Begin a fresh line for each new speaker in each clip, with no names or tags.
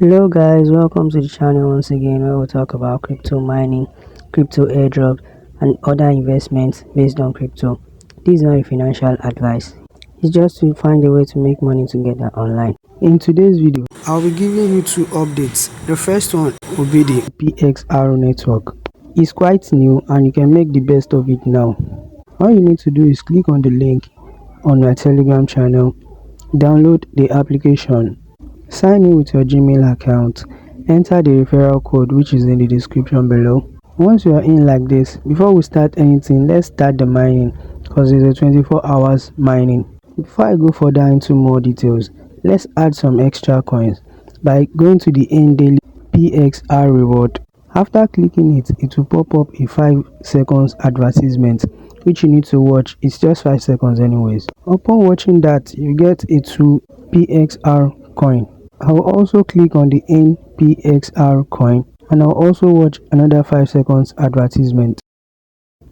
Hello guys, welcome to the channel once again where we'll talk about crypto mining, crypto airdrop and other investments based on crypto. This is not a financial advice. It's just to find a way to make money together online. In today's video, I'll be giving you two updates. The first one will be the PXR network. It's quite new and you can make the best of it now. All you need to do is click on the link on my Telegram channel, download the application, sign in with your Gmail account, enter the referral code which is in the description below. Once you are in like this, before we start anything, let's start the mining because it's a 24 hours mining. Before I go further into more details, let's add some extra coins by going to the end daily PXR reward. After clicking it, it will pop up a 5 seconds advertisement which you need to watch. It's just 5 seconds anyways. Upon watching that, you get a 2 PXR coin. I will also click on the NPXR coin and I'll also watch another 5 seconds advertisement.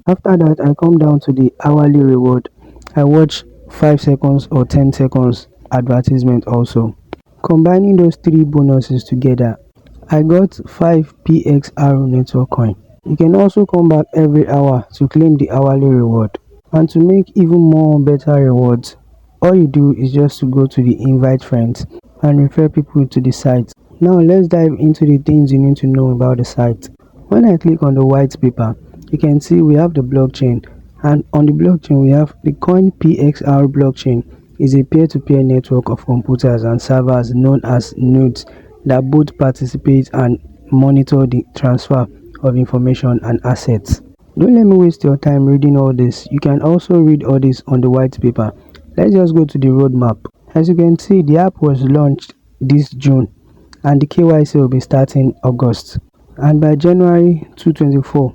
After that, I come down to the hourly reward. I watch 5 seconds or 10 seconds advertisement also. Combining those three bonuses together, I got 5 PXR network coin. You can also come back every hour to claim the hourly reward. And to make even more better rewards, all you do is just to go to the invite friends and refer people to the site. Now let's dive into the things you need to know about the site. When I click on the white paper, you can see we have the blockchain, and on the blockchain we have the coin PXR blockchain is a peer-to-peer network of computers and servers known as nodes that both participate and monitor the transfer of information and assets. Don't let me waste your time reading all this. You can also read all this on the white paper. Let's just go to the roadmap. As you can see, the app was launched this June and the KYC will be starting August. And by January 2024,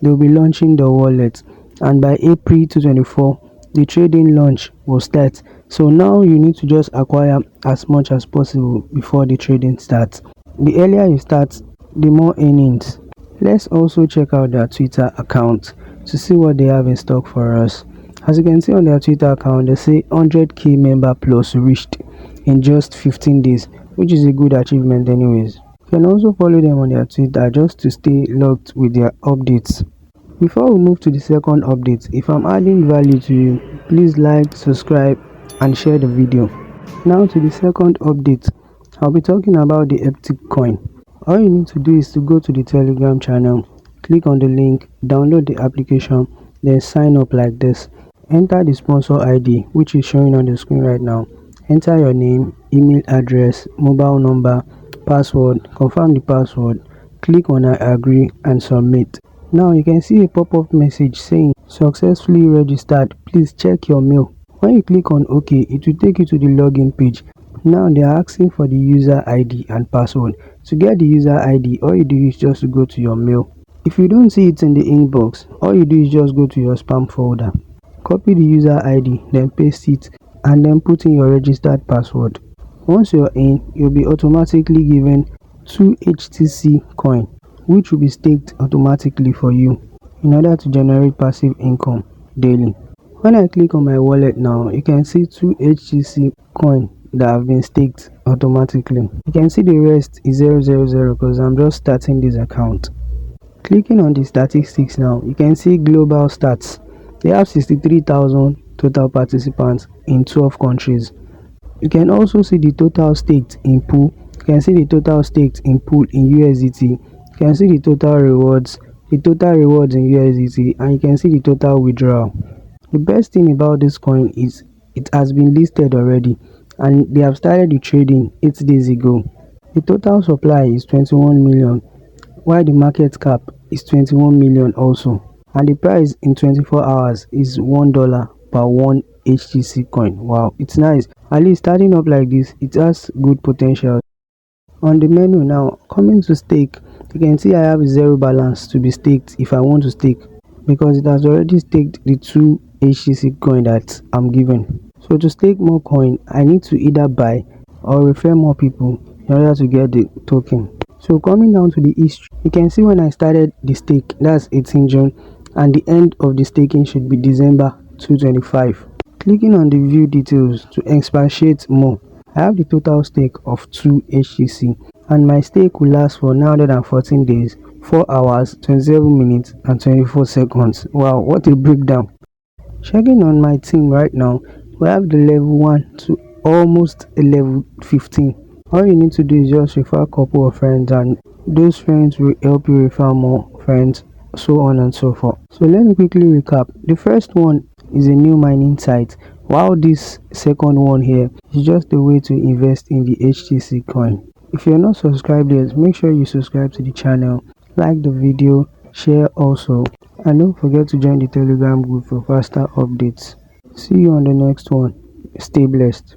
they will be launching the wallet. And by April 2024, the trading launch will start. So now you need to just acquire as much as possible before the trading starts. The earlier you start, the more earnings. Let's also check out their Twitter account to see what they have in stock for us. As you can see on their Twitter account, they say 100k member plus reached in just 15 days, which is a good achievement anyways. You can also follow them on their Twitter just to stay logged with their updates. Before we move to the second update, if I'm adding value to you, please like, subscribe and share the video. Now to the second update, I'll be talking about the Eptic coin. All you need to do is to go to the Telegram channel, click on the link, download the application, then sign up like this. Enter the sponsor ID which is showing on the screen right now. Enter your name, email address, mobile number, password, confirm the password, click on I agree and submit. Now you can see a pop-up message saying successfully registered, please check your mail. When you click on OK, it will take you to the login page. Now they are asking for the user ID and password. To get the user ID, all you do is just to go to your mail. If you don't see it in the inbox, all you do is just go to your spam folder. Copy the user ID, then paste it and then put in your registered password. Once you're in, you'll be automatically given 2 HTC coin, which will be staked automatically for you in order to generate passive income daily. When I click on my wallet now, you can see 2 HTC coin that have been staked automatically. You can see the rest is 000 because I'm just starting this account. Clicking on the statistics now, you can see global stats. They have 63,000 total participants in 12 countries. You can also see the total staked in pool. You can see the total staked in pool in USDT. You can see the total rewards in USDT, and you can see the total withdrawal. The best thing about this coin is it has been listed already and they have started the trading 8 days ago. The total supply is 21 million while the market cap is 21 million also, and the price in 24 hours is $1 per 1 HTC coin. Wow, it's nice. At least starting up like this, it has good potential. On the menu now, coming to stake, you can see I have 0 balance to be staked if I want to stake because it has already staked the 2 HTC coin that I'm given. So to stake more coin, I need to either buy or refer more people in order to get the token. So coming down to the history, you can see when I started the stake, that's 18 June, and the end of the staking should be December 2025. Clicking on the view details to expatiate more, I have the total stake of 2 HTC and my stake could last for 914 days, 4 hours, 27 minutes and 24 seconds. Wow, what a breakdown. Checking on my team right now, we have the level 1 to almost a level 15. All you need to do is just refer a couple of friends, and those friends will help you refer more friends, so on and so forth. So let me quickly recap. The first one is a new mining site, while this second one here is just a way to invest in the HTC coin. If you're not subscribed yet, make sure you subscribe to the channel, like the video, share also, and don't forget to join the Telegram group for faster updates. See you on the next one. Stay blessed.